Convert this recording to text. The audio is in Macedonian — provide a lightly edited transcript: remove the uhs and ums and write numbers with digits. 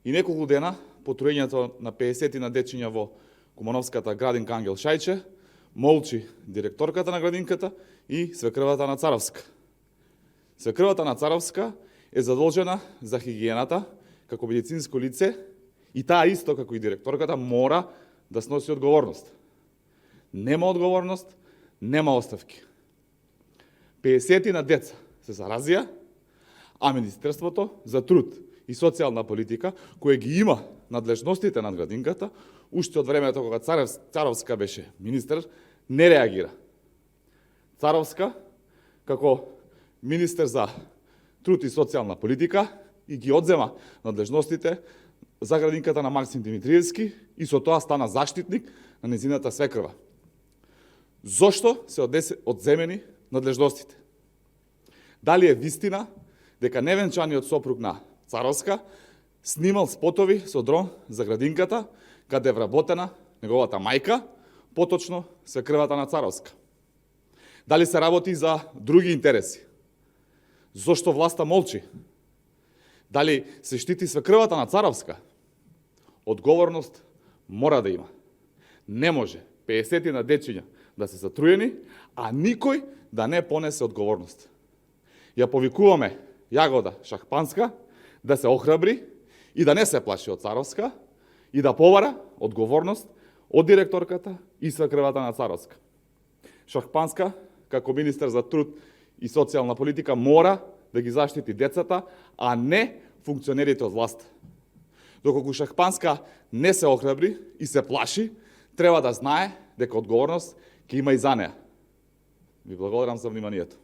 И неколку дена по труењето на 50 на дечиња во Кумановската градинка Ангел Шајче, молчи директорката на градинката и свекрвата на Царовска. Свекрвата на Царовска е задолжена за хигиената како медицинско лице и таа исто како и директорката мора да сноси одговорност. Нема одговорност, нема оставки. 50 на деца се заразија, а Министерството за труд и социјална политика, кој ги има надлежностите над градинката, уште од времето кога Царовска беше министер, не реагира. Царовска, како министер за труд и социјална политика, и ги одзема надлежностите за градинката на Максим Димитриевски и со тоа стана заштитник на незината свекрва. Зошто се одземени надлежностите? Дали е вистина дека невенчаниот сопруг на Царовска снимал спотови со дрон за градинката, каде е вработена неговата мајка, поточно свекрвата на Царовска? Дали се работи за други интереси? Зошто власта молчи? Дали се штити свекрвата на Царовска? Одговорност мора да има. Не може 50 на дечиња да се затруени, а никој да не понесе одговорност. Ја повикуваме Јагода Шахпанска да се охрабри и да не се плаши од Царовска и да побара одговорност од директорката и свекрвата на Царовска. Шахпанска, како министер за труд и социјална политика, мора да ги заштити децата, а не функционерите од власт. Доколку Шахпанска не се охрабри и се плаши, треба да знае дека одговорност ќе има и за неа. Ви благодарам за вниманието.